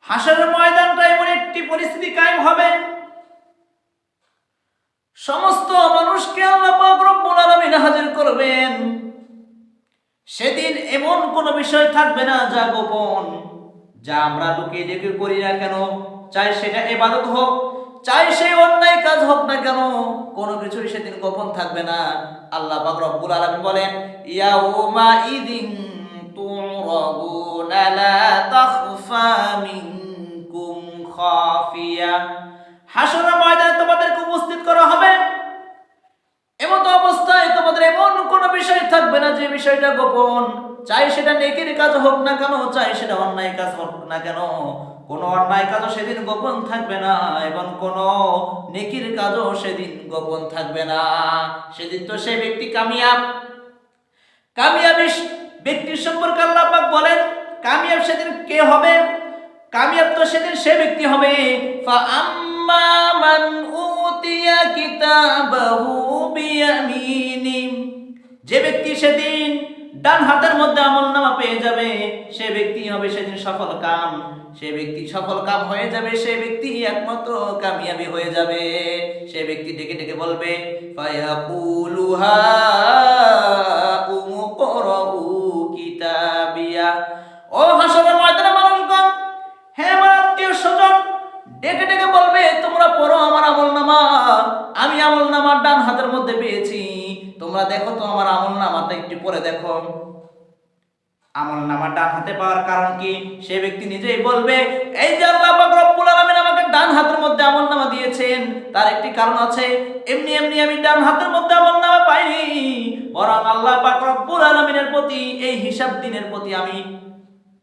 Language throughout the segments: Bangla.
হাসরের ময়দানটা এমন একটি পরিস্থিতি কায়েম হবে, সমস্ত মানুষকে আল্লাহ পাক রব্বুল আলামিন হাজির করবেন। সেদিন এমন কোনো বিষয় থাকবে না যা গোপন, যা আমরা লুকিয়ে রেখে করি না কেন, চাই সেটা ইবাদত হোক, চাই সেই অন্যায় কাজ হোক না কেন, কোনো কিছুই সেদিন গোপন থাকবে না। আল্লাহ পাক রব্বুল আলামিন বলেন, ইয়াউমা ইদিন তুরাবুনা লা তাখফা মিনকুম খাফিয়া। হাসরের ময়দানে তোমাদেরকে উপস্থিত করা হবে, এমত অবস্থায় তোমাদের এমন কোনো বিষয় থাকবে না যে বিষয়টা গোপন, চাই সেটা নেকির কাজ হোক না কেন, চাই সেটা অন্যায় কাজ হোক না কেন, কোনো অন্যায় কাজও সেদিন গোপন থাকবে না এবং কোনো নেকির কাজও সেদিন গোপন থাকবে না। সেদিন তো সেই ব্যক্তি কামিয়াব। কামিয়াবী ব্যক্তির সম্পর্কে আল্লাহ পাক বলেন, কামিয়াব সেদিন কে হবে? কামিয়াব তো সেদিন সে ব্যক্তি হবে, ফাআম্মা মান উতিয়া কিতাবাহু বিয়ামিনি, যে ব্যক্তি সেদিন ডান হাতের মধ্যে আমলনামা পেয়ে যাবে, সে ব্যক্তি হবে সেদিন সফল কাম। সে ব্যক্তি সফল কাম হয়ে যাবে, সে ব্যক্তি একমাত্র কামিয়াবি হয়ে যাবে। সে ব্যক্তি ডেকে ডেকে বলবে, ফায়াকুলু হাউম করাউ কিতাবিয়া। ও হাসরের ময়দানে মানুষগণ, হে আমার আত্মীয় স্বজন, ডেকে ডেকে বলবে, তোমরা পড়ো আমার আমলনামা। আমি আমলনামার ডান হাতের মধ্যে পেয়েছি, তোমরা দেখো তো আমার আমলনামাটা একটু পড়ে দেখো। আমলনামা ডান হাতে পাওয়ার কারণ কি? সে ব্যক্তি নিজেই বলবে, এই যে আল্লাহ পাক রব্বুল আলামিন আমাকে ডান হাতের মধ্যে আমলনামা দিয়েছেন, তার একটি কারণ আছে। এমনি এমনি আমি ডান হাতের মধ্যে আমলনামা পাইনি, বরং আল্লাহ পাক রব্বুল আলামিনের প্রতি, এই হিসাব দিনের প্রতি আমি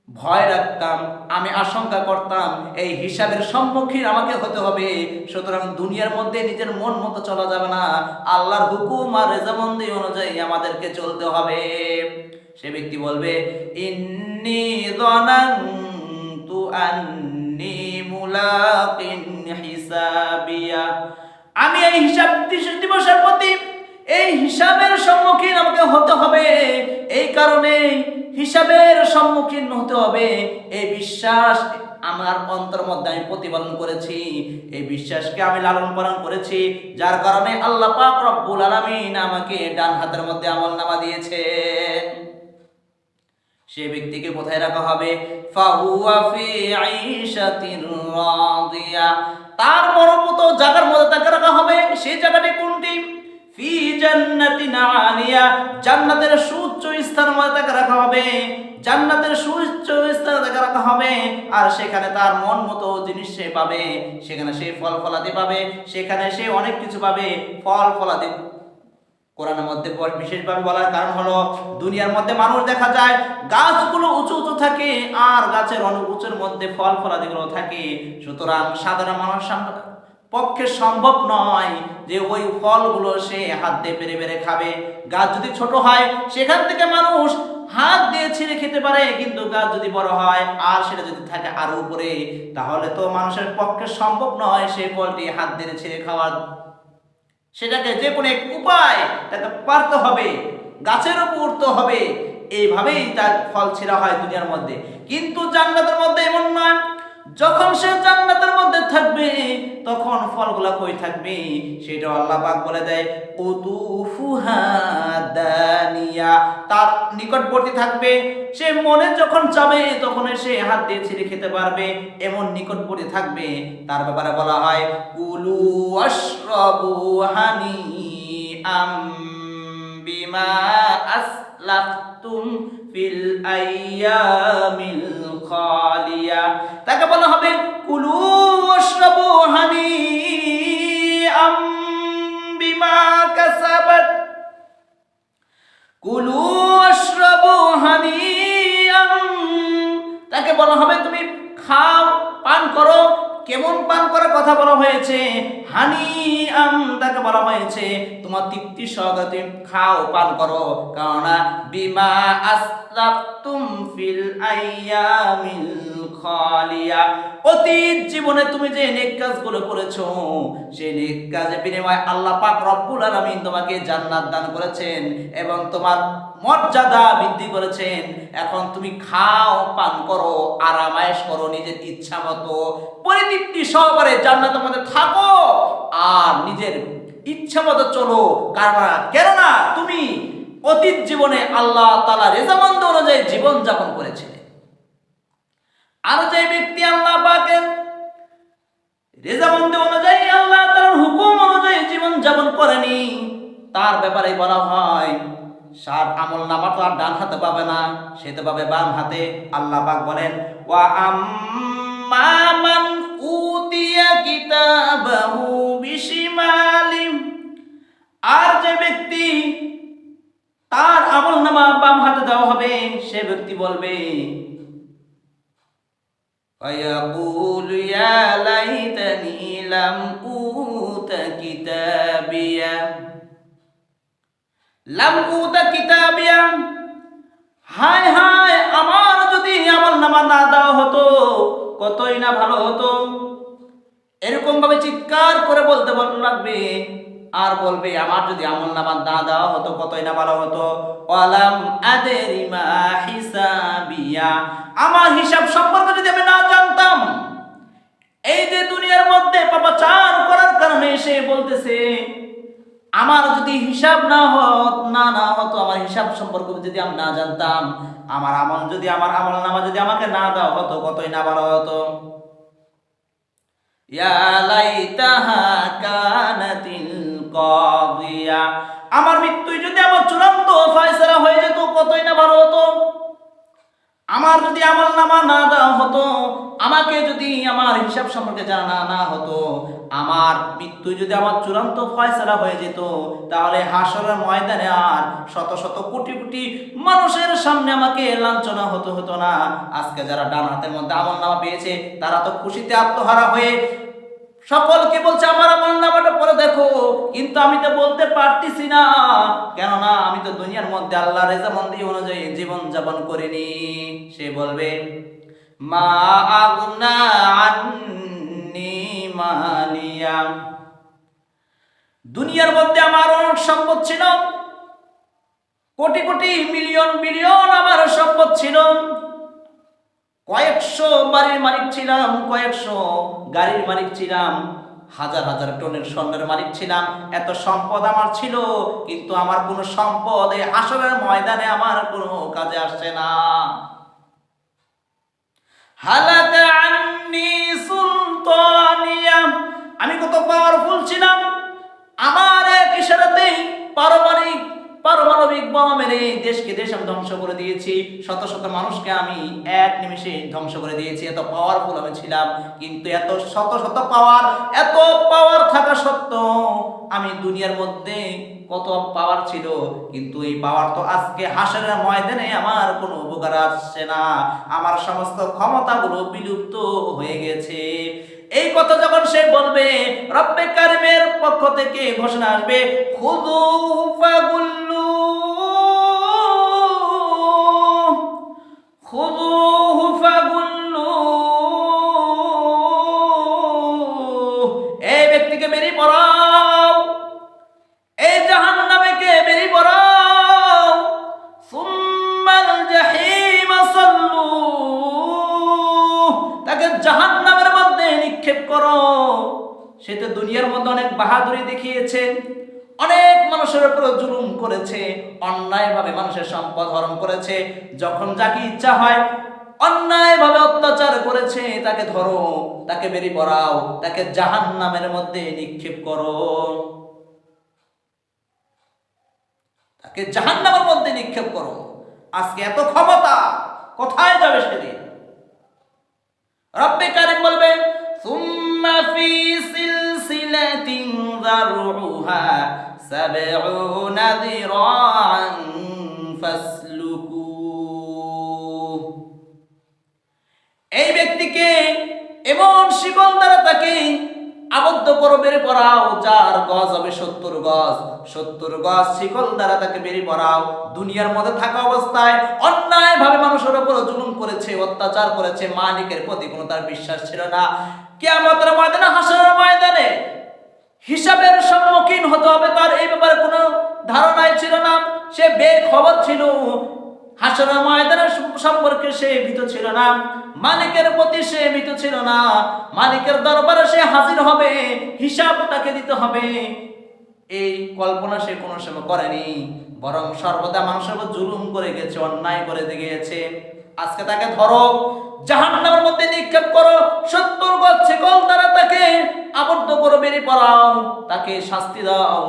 ভয় রাখতাম, আমি আশঙ্কা করতাম এই হিসাবের সম্মুখীন আমাকে হতে হবে। সুতরাং দুনিয়ার মধ্যে নিজের মন মতো চলা যাবে না, আল্লাহর হুকুম আর রেজামন্দি অনুযায়ী আমাদেরকে চলতে হবে। সে ব্যক্তি বলবে, ইন্নী যানানতু আন্নী মুলাকিন হিসাবিয়া, আমি এই হিসাব দিবসের প্রতি, এই হিসাবের সম্মুখীন আমাকে হতে হবে, এই কারণে হিসাবের সম্মুখীন হতে হবে, এই বিশ্বাস আমার অন্তর মধ্যে আমি প্রতিপালন করেছি, এই বিশ্বাসকে আমি লালন পালন করেছি, যার কারণে আল্লাহ পাক রব্বুল আলামিন আমাকে ডান হাতের মধ্যে আমলনামা দিয়েছে। সে ব্যক্তিকে কোথায় রাখা হবে? ফাহুয়া ফি আইশাতিন রাদিয়া, তার মনোমত জায়গার মধ্যে তাকে রাখা হবে। সেই জায়গাটি কোনটি? ফি জান্নাতিন আলিয়া, জান্নাতের সুউচ্চ স্থানের মধ্যে তাকে রাখা হবে, জান্নাতের সুউচ্চ স্থানে তাকে রাখা হবে। আর সেখানে তার মন মতো জিনিস সে পাবে, সেখানে সে ফল ফলাদি পাবে, সেখানে সে অনেক কিছু পাবে। ফল ফলাদি কোরআনের মধ্যে বিশেষভাবে বলার কারণ হলো, দুনিয়ার মধ্যে মানুষ দেখা যায় গাছগুলো উঁচু উঁচু থাকে আর গাছের অনেক উঁচুর মধ্যে ফল ফলাদিগুলো থাকে। সুতরাং সাধারণ মানুষ পক্ষে সম্ভব নয় যে ওই ফলগুলো সে হাত দিয়ে পেরে পেরে খাবে। গাছ যদি ছোট হয় সেখান থেকে মানুষ হাত দিয়ে ছিঁড়ে খেতে পারে, কিন্তু গাছ যদি বড় হয় আর সেটা যদি থাকে আরো উপরে, তাহলে তো মানুষের পক্ষে সম্ভব নয় সেই ফলটি হাত দিয়ে ছিঁড়ে খাওয়ার। সেটাকে যে কোনো এক উপায় তাকে পারতে হবে, গাছের উপর উঠতে হবে, এইভাবেই তার ফল ছিঁড়া হয় দুনিয়ার মধ্যে। কিন্তু জান্নাতের মধ্যে এমন নয়, যখন সে জান্নাতের মধ্যে থাকবে তখন ফলগুলা কই থাকবে? সেটা আল্লাহ পাক বলে দেয়, কুতুফুহা দানিয়া, তার নিকটবর্তী থাকবে। সে মনে যখন চাবে তখন সে হাত দিয়ে ছিঁড়ে খেতে পারবে, এমন নিকটবর্তী থাকবে। তার ব্যাপারে বলা হয়, কুলু আশরাবু হানিআম বিমা আসলাফতুম ফিল আইয়ামিল খালিয়া। তাকে বলা হবে, কুলু ওয়াশরাবু হানিআম বিমা কাসাবাত, কুলু ওয়াশরাবু হানিআম। তাকে বলা হবে, তুমি খাও, পান করো। কেমন পান করার কথা বলা হয়েছে? হানিআম, তাকে বলা হয়েছে তোমার তৃপ্তি সহকারে খাও, পান করো। কারণ বিমা আসলাফতুম ফিল আইয়ামিল খালিয়া। অতীত জীবনে তুমি যে নেক কাজগুলো করেছো, সেই নেক কাজের বিনিময়ে আল্লাহ পাক রব্বুল আলামিন তোমাকে জান্নাত দান করেছেন এবং তোমার মর্যাদা বৃদ্ধি করেছেন। এখন তুমি খাও, পান করো, আরামায়েশ করো, নিজের ইচ্ছা মতো পরিতৃপ্তি সহকারে জান্নাতের মধ্যে থাকো আর নিজের ইচ্ছা মতো চলো। কেননা তুমি অতীত জীবনে আল্লাহ তাআলা রেজামন্দ অনুযায়ী জীবন যাপন করেছিলে। আর যে ব্যক্তি আল্লাহ পাকের রেজামন্দ অনুযায়ী, আল্লাহ তাআলার হুকুম অনুযায়ী জীবন যাপন করেনি, তার ব্যাপারে বলা হয় সার আমল নামা তো আর ডান হাতে পাবে না, সে তো পাবে বাম হাতে। আল্লাহ পাক বলেন ওয়া আম্মা মান উতিয়া কিতাবাহু বিশিমালি, আর যে ব্যক্তি তার আমল নামা বাম হাতে দেওয়া হবে, সে ব্যক্তি বলবে ফায়াকুলু ইয়া লাইতানি লাম উতা কিতাবিয়া লাম উতা কিতাবিয়া, হায় হায় আমার যদি আমল নামা না দেওয়া হতো কতই না ভালো হতো। এরকম ভাবে চিৎকার করে বলতে লাগবে আর বলবে আমার যদি আমল নামা না দেওয়া হতো কতই না ভালো হতো। ওয়ালাম আদরি মা হিসাবিয়া, আমার হিসাব সম্পর্কে যদি আমি না জানতাম। এই যে দুনিয়ার মধ্যে পাপাচার করার কারণে সে বলতেছে আমার যদি হিসাব না হতো, আমার হিসাব সম্পর্কে যদি আমি না জানতাম, আমার আমল নামা যদি আমাকে না দেওয়া হতো কতই না ভালো হতো। ইয়া লাইতাহা কানাতিল কাদিয়া, আমার মৃত্যু যদি আমার চূড়ান্ত ফয়সালা হয়ে যেত কতই না ভালো হতো। আমার যদি আমল নামা না দেওয়া হতো, আমাকে যদি আমার হিসাব সম্পর্কে জানা না হতো, আমার মৃত্যু যদি আমার চূড়ান্ত ফয়সালা হয়ে যেত, তাহলে হাসরের ময়দানে আর শত শত কোটি কোটি মানুষের সামনে আমাকে লাঞ্ছনা হতো না। আজকে যারা ডান হাতের মধ্যে আমল নামা পেয়েছে, তারা তো খুশিতে আত্মহারা হয়ে সকলকে বলছে আমার আমল নামাটা পড়ে দেখো, কিন্তু আমি তো বলতে পারতেছি না, কেননা আমি তো দুনিয়ার মধ্যে আল্লাহর রেজামন্দি অনুযায়ী জীবন যাপন করিনি। সে বলবে মা আগনা আন্নি মালিয়া, দুনিয়ার মধ্যে আমার অনেক সম্পদ ছিল, কোটি কোটি মিলিয়ন বিলিয়ন আমার সম্পদ ছিল, কয়েকশো বাড়ির মালিক ছিলাম, কয়েকশো গাড়ির মালিক ছিলাম, হাজার হাজার টনের স্বর্ণের মালিক ছিলাম, এত সম্পদ আমার ছিল, কিন্তু আমার কোনো সম্পদ এই হাসরের ময়দানে আমার কোনো কাজে আসছে না। হালাকা আন্নি সুলতানিয়া, আমি কত পাওয়ারফুল ছিলাম, আমার এক ইশারাতেই পারমাণবিক বোমা মেরে দেশকে দেশ আমি ধ্বংস করে দিয়েছি, শত শত মানুষকে আমি এক নিমিষে ধ্বংস করে দিয়েছি, এত পাওয়ারফুল আমি ছিলাম। কিন্তু এত শত শত পাওয়ার থাকা সত্ত্বেও আমি দুনিয়ার মধ্যে কত পাওয়ার ছিল, কিন্তু এই পাওয়ার তো আজকে হাসরের ময়দানে আমার কোনো উপকার আসছে না, আমার সমস্ত ক্ষমতাগুলো বিলুপ্ত হয়ে গেছে। এই কথা যখন সে বলবে, রব্বে কারিমের পক্ষ থেকে ঘোষণা আসবে খুযুহু ফাগুল্লু, খুযুহু ফাগুল্লু, এই ব্যক্তিকে বেরিয়ে পড়াও, এই জাহান্নামীকে বেরিয়ে পড়াও, সুম্মাল জাহিম সাল্লু, তাকে জাহান্নামের মধ্যে নিক্ষেপ করো। সে তো দুনিয়ার মধ্যে অনেক বাহাদুরি দেখিয়েছে, অনেক মানুষের উপর জুলুম করেছে, অন্যায়ভাবে মানুষের সম্পদ হরণ করেছে, যখন যাকে ইচ্ছা হয় অন্যায়ভাবে অত্যাচার করেছে, তাকে ধরো, তাকে বেরিয়ে পড়াও, তাকে জাহান্নামের মধ্যে নিক্ষেপ করো, তাকে জাহান্নামের মধ্যে নিক্ষেপ করো। আজকে এত ক্ষমতা কোথায় যাবে সেদিন? রব্বে কারিম বলবে সুম্মা ফি সিলসিলাতিন যারউহা সাবউনা যিরাআন ফাসলুকু, এই ব্যক্তিকে এমন শিকল দ্বারা তাকে আবদ্ধ করো, বেরিয়ে পড়াও, যার গজ হবে 70 গজ, 70 গজ শিকল দ্বারা তাকে বেরিয়ে পড়াও। দুনিয়ার মধ্যে থাকা অবস্থায় অন্যায় ভাবে মানুষের মানুষের উপর জুলুম করেছে, অত্যাচার করেছে, মালিকের প্রতি কোনো তার বিশ্বাস ছিল না। কিয়ামতের ময়দানে, হাসরের ময়দানে হিসাবের সম্মুখীন হতে হবে, তার এই ব্যাপারে কোনো ধারণাই ছিল না। সে বেখবর ছিল, হাসরের ময়দানের সম্পর্কে সে ভীত ছিল না, মালিকের প্রতি সে ভীত ছিল না। মালিকের দরবারে সে হাজির হবে, হিসাব তাকে দিতে হবে, এই কল্পনা সে কোনো সময় করেনি, বরং সর্বদা মানুষের উপর জুলুম করে গেছে, অন্যায় করে গিয়েছে। আজকে তাকে ধরো, জাহান্নামের মধ্যে নিক্ষেপ করো, 70 গজ শিকল দ্বারা তাকে আবদ্ধ করে বেরিয়ে পড়াও, তাকে শাস্তি দাও।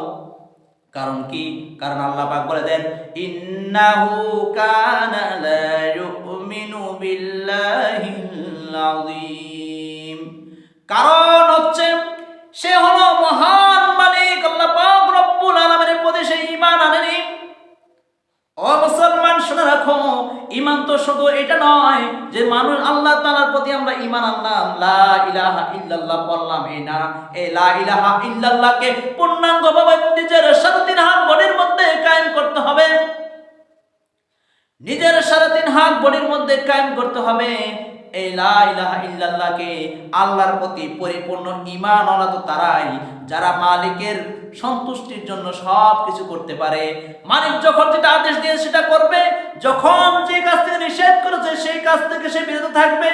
কারণ কি? কারণ আল্লাহ পাক বলে দেন, ইন্নাহু কানা লা ইউমিনু বিল্লাহিল আযীম। কারণ হচ্ছে সে হলো মহান মালিক আল্লাহ পাক রব্বুল আলামিনের প্রতি সে ঈমান আনেনি। ও মুসলমান, শুনে রাখো, ঈমান তো শুধু এটা নয় যে মানুষ আল্লাহ তাআলার প্রতি আমরা ঈমান আনলাম, লা ইলাহা ইল্লাল্লাহ বললাম, এই না, এই লা ইলাহা ইল্লাল্লাহকে পূর্ণাঙ্গভাবে নিজের সাড়ে 3 হাত বডির মধ্যে কায়েম করতে হবে, নিজের সাড়ে 3 হাত বডির মধ্যে কায়েম করতে হবে। এই লা ইলাহা ইল্লাল্লাহকে, আল্লাহর প্রতি পরিপূর্ণ ঈমান আনা তো তারাই যারা মালিকের সন্তুষ্টির জন্য সব কিছু করতে পারে। মালিক যখন যেটা আদেশ দিয়ে সেটা করবে, যখন যে কাজ থেকে নিষেধ করেছে সেই কাজ থেকে সে বিরত থাকবে।